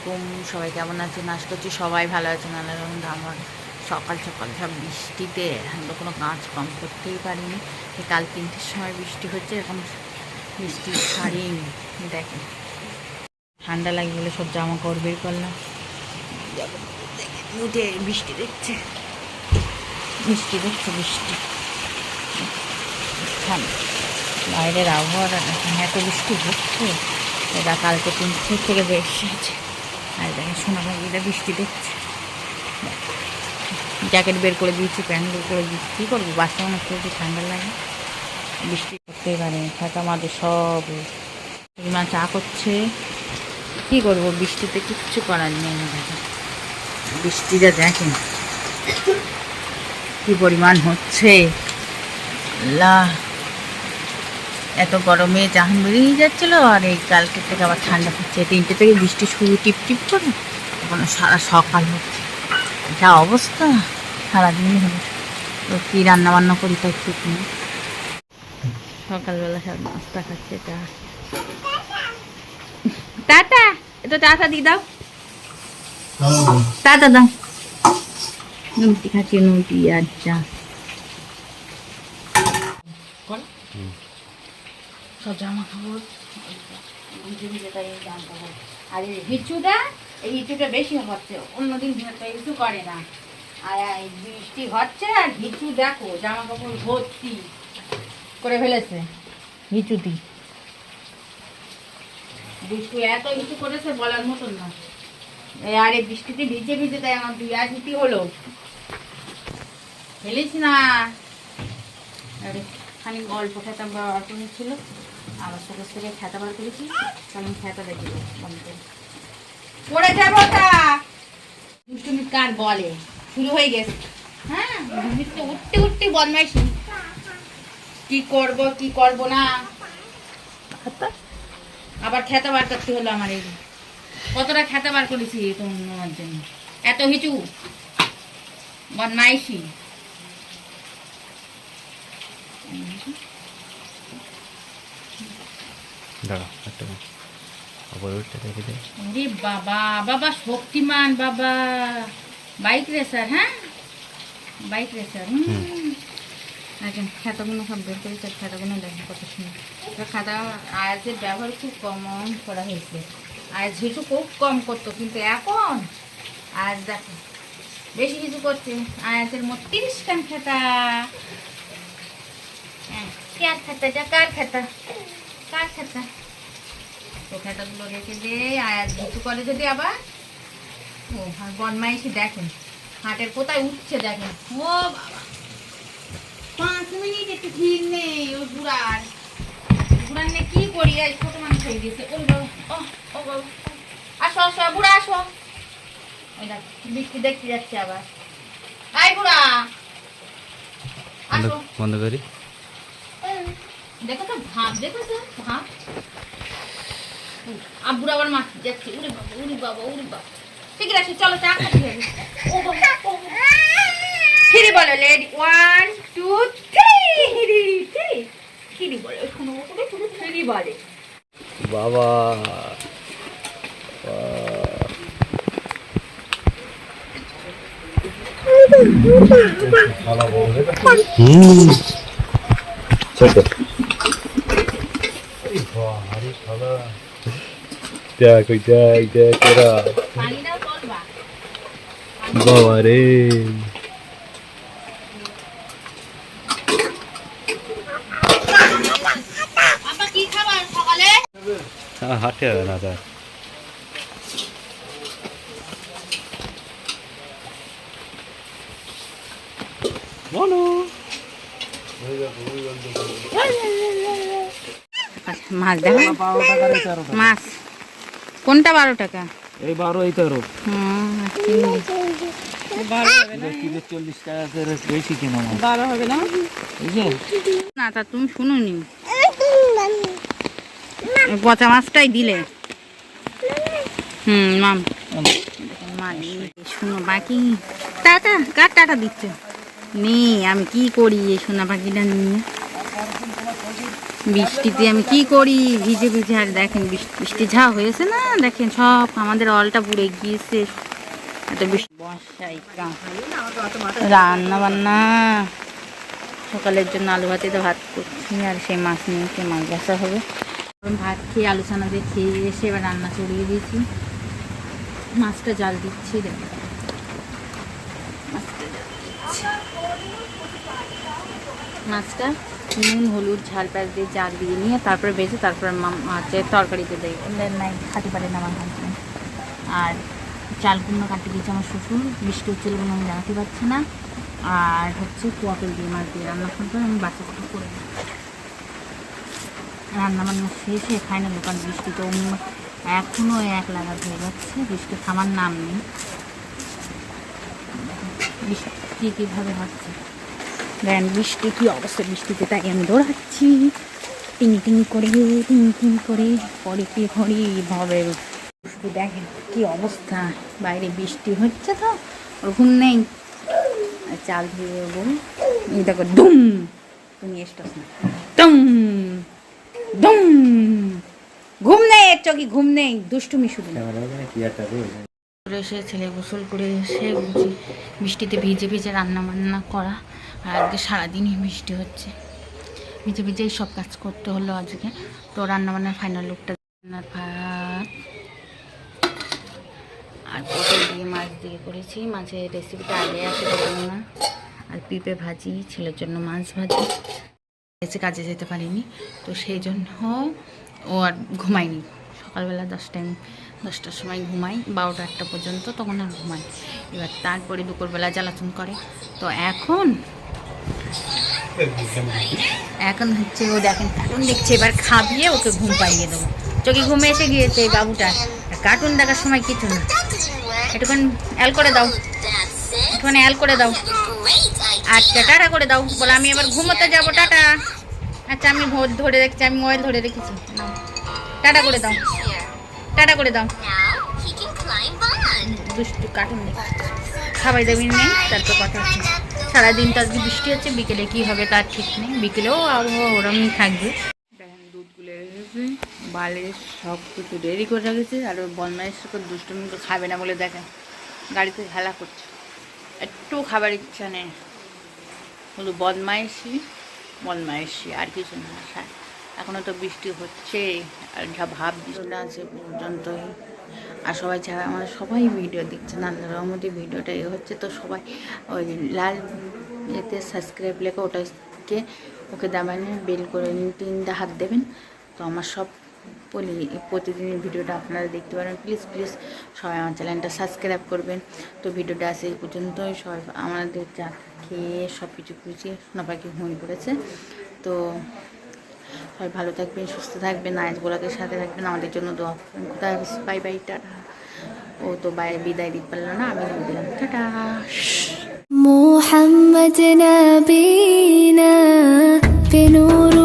আলাইকুম, সবাই কেমন আছেন? আশা করছি সবাই ভালো আছেন। আমার সকাল সকাল সব বৃষ্টিতে আমরা কোনো কাজ কম করতেই পারিনি। কাল 3টের সময় বৃষ্টি হচ্ছে, এখন বৃষ্টি ছাড়েনি। দেখেন ঠান্ডা লাগে বলে সব জামা কাপড় বের করলাম। উঠে বৃষ্টি দেখছে, বৃষ্টি ঠান্ডা বাইরের আবহাওয়াটা দেখেন, এত বৃষ্টি হচ্ছে। এটা কালকে 3টে থেকে বেশি আছে। আর দেখেন সোনামাগিটা বৃষ্টি দেখছে, জ্যাকেট বের করে দিয়েছি, প্যান্ট বের করে দিয়েছি। কী করবো, বাচ্চা মানুষ একটু ঠান্ডা লাগে, বৃষ্টি করতেই পারে। ফাঁকা মাঝে সব মা চা করছে। কী করবো, বৃষ্টিতে কিচ্ছু করার নেই। দেখেন বৃষ্টিটা দেখেন কী পরিমাণ হচ্ছে। আল্লাহ, এত গরমে জাহান বেরিয়ে যাচ্ছিল, আর এই কালকে থেকে আবার ঠান্ডা হচ্ছে। 3টে থেকে বৃষ্টি শুরু টিপটিপ করে, এখন সারা সকাল হচ্ছে। যা অবস্থা, সারাদিনই হবে। তো কী রান্নাবান্না করি তাই ঠিক নেই। সকালবেলা সব নাস্তা খাচ্ছে। টাটা, এটা টাটা দিয়ে দাও, টাটা দাও। নুটি খাচ্ছি, নুটি আর চা। সব জামা কাপড় আর এই হিচুটা বেশি হচ্ছে, অন্যদিন কিছু করে না। আর বৃষ্টি হচ্ছে আর হিচু দেখো জামা কাপড় ভর্তি করে ফেলেছে। হিচুটি বৃষ্টি এত হিচু করেছে বলার মতন না। আর এই বৃষ্টিতে ভিজে ভিজে তাই আমার 2 হিচি হলো। ফেলিস না, খানিক অল্প খেতা অল্প ছিল, আবার সকাল থেকে খেতা বার করেছি। কারণ খেতা দেখি বন্ধ করে পড়ে যাবো। তা দুষ্টুমি কার বলে শুরু হয়ে গেছে। হ্যাঁ, উঠতে উঠতে বদমাইশি। কি করব না, আবার খেতা বার করতে হলো আমার। এই কতটা খেতা বার করেছি তোমার জন্য, এত হিচু বদমাইশি। বাবা বাবা শক্তিমান বাবা, বাইক রেসার। হ্যাঁ, বাইক রেসার। দেখেন খাতাগুলো সব বের করেছে। খাতাগুলো দেখেন কত সুন্দর। খাতা আয়াজের ব্যবহার খুব কম করা হয়েছে। আয়াজ কিছু খুব কম করতো, কিন্তু এখন আয়াজ দেখো বেশি কিছু করছে। আয়াজের মোট 30খান খাতা। হ্যাঁ, কার খাতা, যা কার খাতা, কার খাতা। তো খাতাগুলো রেখে দিয়ে আয়াজ কিছু করে যদি আবার। ও আর বদমাইশি দেখেন, হাটের কোথায় উঠছে দেখেন। ও বাবা, 5 মিনিট একটু ঠিক নেই। ও বুড়ার নিয়ে কি করি, এই ছোট মানুষ হয়ে গেছে। ও বাবা, ও বাবা, আসো আসো বুড়া আসো। ওই দেখ বৃষ্টি দেখতে যাচ্ছে আবার। আই বুড়া আসো, বন্ধ করি। দেখো তো ভাব, দেখো তো ভাব। আব্বুরা আবার মাছ যাচ্ছে। উড়ে বাবা, উড়ে বাবা, উড়ে বাবা। ঠিক আছে চলো, চা খাচ্ছি। ও বাবা, হিরি বলো, লেডি 1 2 3 হিরি হিরি বলো। এখানে হিরি বলে বাবা। বাবা রে, হাঁটে হবে না তার। মাছ দেখো, মাছ কোনটা 12 টাকা? এই 12, এই 13। 40 টাকা করে বেশি কিনা। 12 হবে না? না তা তুমি শুনোনি, পচা মাছটাই দিলে। মাম শোনো বাকি টাটা, কার টাটা দিচ্ছে? নেই, আমি কি করি এই সোনা পাখিটা নিয়ে। বৃষ্টিতে আমি কি করি, ভিজে ভিজে। আর দেখেন বৃষ্টি যা হয়েছে না, দেখেন সব আমাদের অলটা পুড়ে গিয়েছে। এত বৃষ্টি, বর্ষায় রান্না বান্না সকালের জন্য আলু ভাতেতে ভাত করছি, আর সেই মাছ নিয়ে এসে মাছ বাসা হবে। ভাত খেয়ে আলু চানা দিয়ে খেয়ে এসে এবার রান্না চড়িয়ে দিয়েছি, মাছটা জাল দিচ্ছি। দেখুন মাছটা নুন হলুদ ঝাল প্যাঁচ দিয়ে জাল দিয়ে নিয়ে তারপরে ভেজে তারপরে মাছের তরকারিতে দেয়। ওদের নাই খাতে পারে না আমার হাজবেন্ড। আর চাল কুমড়ো কাটতে দিয়েছে আমার শ্বশুর, বৃষ্টি হচ্ছিল বলে আমি জানাতে পারছি না। আর হচ্ছে পটল দিয়ে মাছ দিয়ে রান্না করতে আমি বাচ্চা কুটো করে দিই। রান্না বান্না শেষে ফাইনাল, কারণ বৃষ্টি তো এখনও এক লাগাত হয়ে যাচ্ছে, বৃষ্টি থামার নাম নেই। বৃষ্টি কীভাবে হচ্ছে দেখেন, বৃষ্টি কী অবস্থা বৃষ্টিতে, তাই আমি দৌড়াচ্ছি টিং টিং করে পরে কি হরি ভাবে। দেখেন কি অবস্থা, বাইরে বৃষ্টি হচ্ছে তো ওর ঘুম নেই। চাল ধুয়ে বল এই দেখো, দুম তুমি এসটাস না, দুম দুম, ঘুম নেই এর চোখে, ঘুম নেই, দুষ্টুমি শুধু। এসে ছেলে গোসল করে এসে বৃষ্টিতে ভিজে ভিজে রান্না বান্না করা। আর আজকে সারাদিনই বৃষ্টি হচ্ছে, ভিজে ভিজেই সব কাজ করতে হলো আজকে। তো রান্নাবান্নার ফাইনাল লুকটা, রান্নার ভাত আর পটল দিয়ে মাছ দিয়ে করেছি। মাছের রেসিপিটা আগে আছে না। আর পিঁপে ভাজি, ছেলের জন্য মাছ ভাজি। এসে কাজে যেতে পারিনি, তো সেই জন্য ও আর ঘুমায়নি। সকালবেলা 10টার সময় ঘুমাই, 12টা 1টা পর্যন্ত, তখন আর ঘুমাই। এবার তারপরে দুপুরবেলা জ্বালাতন করে। তো এখন হচ্ছে ও দেখেন কার্টুন দেখছে, এবার খাবিয়ে ওকে ঘুম পাইয়ে দেবো। চোখে ঘুমে এসে গিয়েছে বাবুটা, কার্টুন দেখার সময় কিছু না। একটুখানি অ্যাল করে দাও, একটুখানি অ্যাল করে দাও। আচ্ছা টাটা করে দাও, বলে আমি এবার ঘুমোতে যাবো, টাটা। আচ্ছা আমি ধরে রেখেছি, আমি মোবাইল ধরে রেখেছি, টাটা করে দাও, টাটা করে দাও। দুষ্টু কার্টুন দেখে খাবার দেবেন নেই, তারপর কথা হচ্ছে। সারাদিন তো আজকে বৃষ্টি হচ্ছে, বিকেলে কি হবে তার ঠিক নেই, বিকেলেও আবহাওয়া ওরমই থাকবে। দেখেন দুধগুলো রেখেছি, বালে সব কিছু রেডি করে রেখেছি। আর ওই বদমাইশ করে দুষ্টুমি তো খাবে না বলে দেখেন গাড়িতে খেলা করছে, একটু খাবার ইচ্ছা নেই, শুধু বদমাইশি আর কিছু না। এখনও তো বৃষ্টি হচ্ছে, আর যা ভাব বৃষ্টি আছে পর্যন্তই। আর সবাই যারা আমার সবাই ভিডিও দেখছে, আল্লাহর রহমতে ভিডিওটা হচ্ছে, তো সবাই ওই লাল এতে সাবস্ক্রাইব লেখা ওটাকে ওকে দাবানে বেল করে 3টা হাত দেবেন। তো আমার সব প্রতিদিনের ভিডিওটা আপনারা দেখতে পারেন। প্লিজ সবাই আমার চ্যানেলটা সাবস্ক্রাইব করবেন। তো ভিডিওটা আছে এই পর্যন্তই। সবাই আমাদের চা খেয়ে সব কিছু গুছিয়ে সোনা পাখি ঘুমিয়ে পড়েছে। তো সবাই ভালো থাকবেন, সুস্থ থাকবেন, আয়াজ গোলাকের সাথে থাকবেন, আমাদের জন্য দোয়া করবেন। কোথায় বাই বাই, টাটা। ও তো বিদায় দিতে পারলো না, আমি দিলাম, টাটা। মুহাম্মদ নবীনা বিনূর